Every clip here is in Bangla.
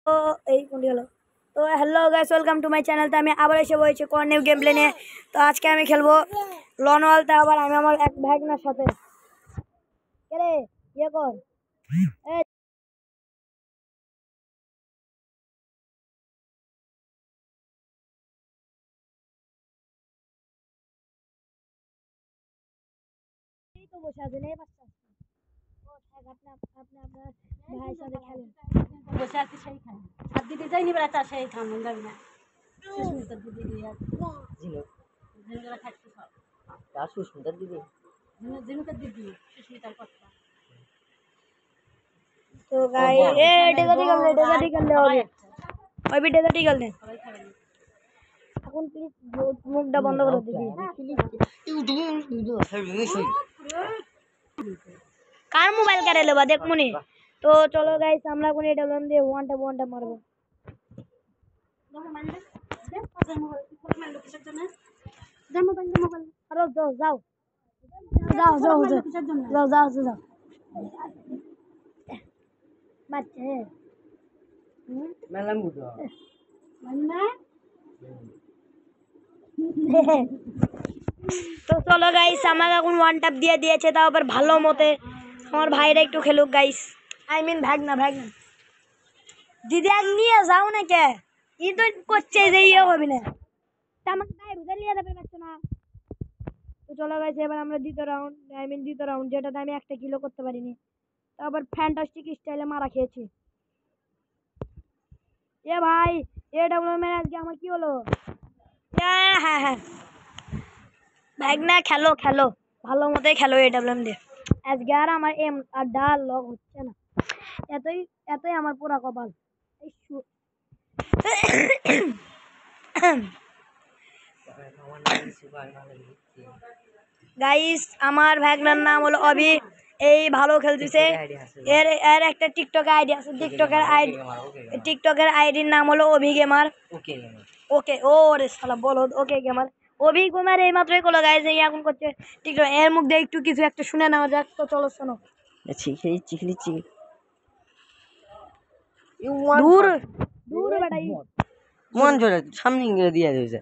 তো এই কোনটি হলো। তো hello guys, welcome to my channel. তো আমি আবার এসে বলেছি কোন নিউ গেম প্লে নিয়ে। তো আজকে আমি খেলবো লনওয়াল। তা আবার আমি আমার এক ভাগনার সাথে। কে রে ইয়ে কর এই এই তো বসে আছেন এই বাচ্চা। ও থাক, আপনি আপনি আপনার ভাইয়ের সাথে খেলেন। বসে আছি সেই খান আর দিদি যাইনি বেড়াতে সেই খান যাবি না সুস্মিতার দিদি দিয়ে ঝিনুকরা থাকতে সব সুস্মিতার দিদি ঝিনুকের দিদি সুস্মিতার কথা তো গাই এ ডেজার্টি গেল হবে ওই বি ডেজার্টি গেল দে। সবাই খাবে না। এখন প্লিজ মুখটা বন্ধ করে দিবি। কার মোবাইল কেড়ে লেবা দেখ মনে। তো চলো গাইস, আমরা কোন এটা লোন দিয়ে ওয়ানটা মারবো। আরে যাও যাও যাও যাও যাও যাও যাও যাও বাচ্চা মেলা মুদো তো চলো গাইস, আমাকে এখন ওয়ান ট্যাপ দিয়ে দিয়েছে, তাও আবার ভালো মতে। আমার ভাইরা একটু খেলুক গাইস, আই মিন ভাগনা দিদি এক নিয়ে যাও না কে ই তো করছে যে ইয়ে হবে না তা আমাকে তাই বুঝে নিয়ে যাবে পারছো না। তো চলো গাইস, এবার আমরা দ্বিতীয় রাউন্ড যেটাতে আমি একটা কিলো করতে পারিনি, তো আবার ফ্যান্টাস্টিক স্টাইলে মারা খেয়েছি। এ ভাই AWM আজকে আমার কি হলো? হ্যাঁ ভাগনা খেলো ভালো মতোই খেলো AWM দিয়ে। আজকে আর আমার এম আর ডাল লগ হচ্ছে না, এতই এতই আমার পুরা কপাল। গাইস, আমার ভাগনার নাম হলো অভি। এই ভালো খেলতেছে। এর এর একটা টিকটক আইডি আছে, টিকটকের আইডির নাম হলো অভি গেমার। ওকে ও রে শালা বলো ওকে গেমার। অভি গেমার এই মাত্রই করলো গাইস, এই এখন করছে টিকটক। এর মুখ দিয়ে একটু কিছু একটা শুনে নেওয়া যাক। তো চলো শোনো। দূর দূর বেটাই মন জোরে সামনে ইংরেজি দিয়ে দিয়েছে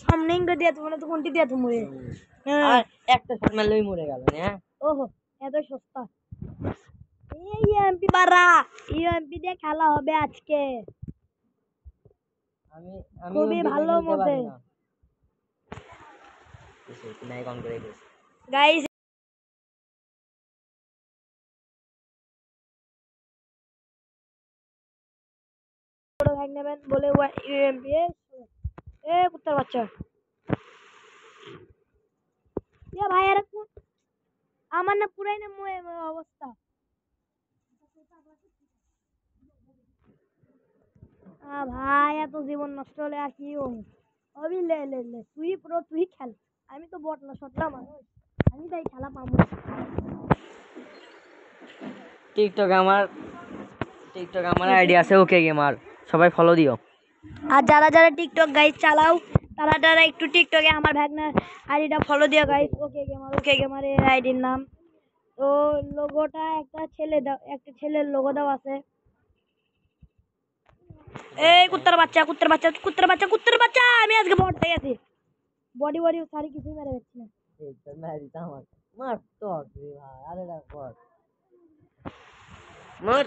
সামনে ইঙ্গ দিয়ে তুমি তো কোনটি দিয়ে তুমি আর একটা শট মারলেই মরে গেল। হ্যাঁ ওহো এত সস্তা। এই এমপি বারা ইএমপি দিয়ে খেলা হবে আজকে আমি আমি খুবই ভালো মতে নাই কম করে গাইস। বড় ভাগ নেবেন বলে ইএমপি এ কুত্তার বাচ্চা। এ ভাই আরে আমার না পুরাই না অবস্থা। ভাই এত জীবন নষ্ট হলে আর কি অবি লে তুই খেল। আমি তো বট না সটলা মানুষ, আমি তাই খেলা পাবো। টিকটক আমার আইডি আছে ওকে গেমার, সবাই ফলো দিও। আর যারা যারা টিকটক গাইস চালাও তারা একটু টিকটকে আমার ভাগনার আইডিটা ফলো দিও গাইস। ওকে গেমার এর আইডির নাম। তো লোগোটা একটা ছেলের লোগো দাও আছে। এই কুত্তার বাচ্চা আমি আজকে বট হয়ে গেছি। বডি সারি কিছুই মেরে যাচ্ছি না। মার তো ভাই আরে মার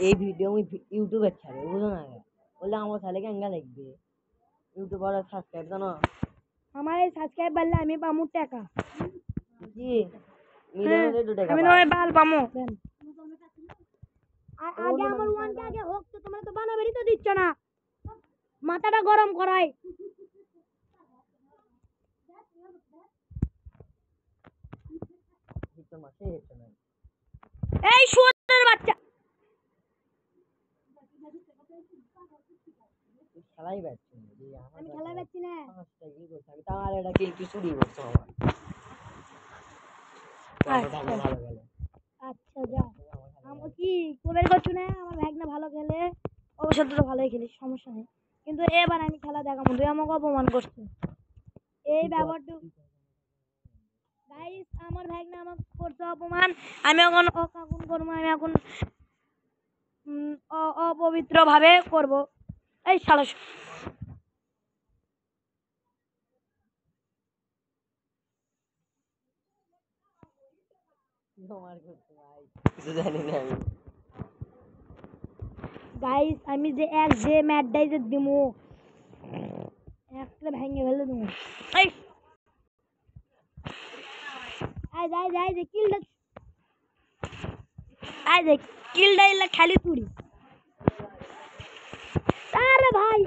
এই ভিডিও আমি ইউটিউবে ছাড়ে বুঝো না, বললে আমার তাহলে কেঙ্গা লাগবে ইউটিউবার সাবস্ক্রাইব জানো। আমার এই সাবস্ক্রাইব বাড়লে আমি পামু টাকা। জি মিলিয়নে 2 টাকা আমি পাই। নয় বাল পামু। আর আগে আমার ওয়ানটা আগে হোক, তো তোমরা তো বানাবেরই তো দিচ্ছ না, মাথাটা গরম করাই। এই শুয়োরের বাচ্চা খেলাই পাচ্ছি আমি খেলা পাচ্ছি না। তার এটা কি চুরি করছো আমার ভালো গেল। আচ্ছা যা আমার কি কবের করছো না, আমার ভাগনা ভালো খেলে অবশ্য তো ভালোই খেলিস, সমস্যা নেই। কিন্তু এবার আমি খেলা দেখাবো, তুই আমাকে অপমান করছিস এই ব্যাপারটা। গাইস আমার ভাগ্নে আমাকে করছে অপমান, আমি এখন অকাকুন করবো, আমি এখন অপবিত্র ভাবে করবো। এই শালা তোমার করতে ভাই কিছু জানি না আমি। গাইস আমি যে ম্যাটটাই যে দিমু একটা ভেঙে ফেলে দিমু। এই আই যাই যাই যে কিলটা, আই যে কিলটা ইলা খালি তুড়ি। আরে ভাই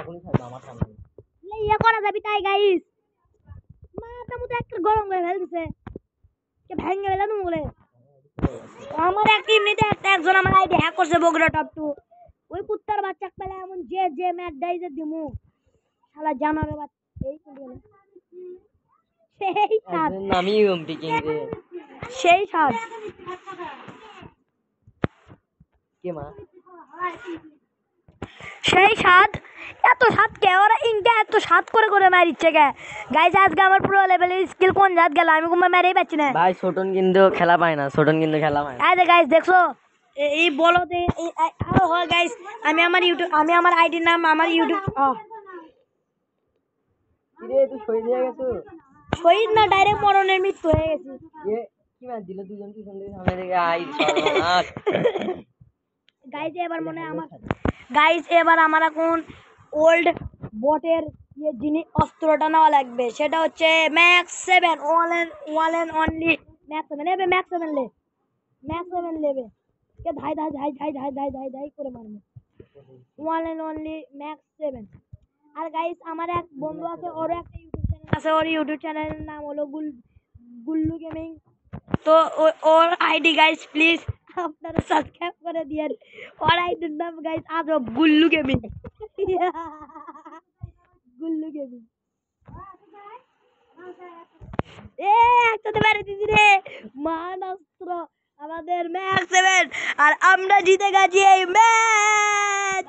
এখনই থাকবে আমার সামনে। ইয়ে করা যাবি তাই গাইস, মাথা মতো একটা গরম করে ফেলতেছে, কে ভেঙে ফেলে দিমু বলে। আমার একটা এমনিতে একজন আমার আইডি হ্যাক করছে বগুড়া টপ 2, ওই কুত্তার বাচ্চা পেলে এমন যে ম্যাটটাই যে দিমু শালা জানারে বাচ্চা। এই চলে গেল সেই সাত, নামি এমপি কিং রে সেই সাত কে মা সেই সাত, এত সাত কে ওরা ইনকা এত সাত করে করে মারিচ্ছে কে। গাইস আজকে আমার পুরো লেভেলের স্কিল কোন জাত গেল, আমি কোনো মেরেই পাচ্ছি না। ভাই ছোটন কিন্তু খেলা পায় না, ছোটন কিন্তু খেলা পায় না। এই যে গাইস দেখছো এই বলতে হয় গাইস, আমি আমার আইডির নাম আমার ইউটিউব কিরে তুই শহীদ হয়ে গেছো? শহীদ না ডাইরেক্ট মরণের মৃত্যু হয়ে গেছি। এ কি ম্যাচ দিল দুজন পিছন থেকে সামনে থেকে আই সর্বনাশ। গাইস এবার মনে হয় আমার গাইস এবার আমার এখন ওল্ড বটের যিনি অস্ত্রটা নেওয়া লাগবে, সেটা হচ্ছে max 7 one end only max 7 নেবে, ম্যাক্স 7 লে ম্যাক্স 7 লেবে কে ধাই ধাই ধাই ধাই ধাই ধাই ধাই ধাই করে মারবে, ওয়ান এন্ড অনলি ম্যাক্স 7। আর গাইস আমার এক বন্ধু আছে, ওর একটা ইউটিউব চ্যানেল আছে, ওর ইউটিউব চ্যানেলের নাম হলো গুল্লু গেমিং। তো ওর আইডি গাইস প্লিজ আপনারা সাবস্ক্রাইব করে দিয়েন, ওর আইডির নাম গাইস আজব গুল্লু গেমিং। গুল্লু গেমিং এ একসাথে মেরে দিদি রে, মান অস্ত্র আমাদের ম্যাক্স 7, আর আমরা জিতে গেছি এই ম্যাচ।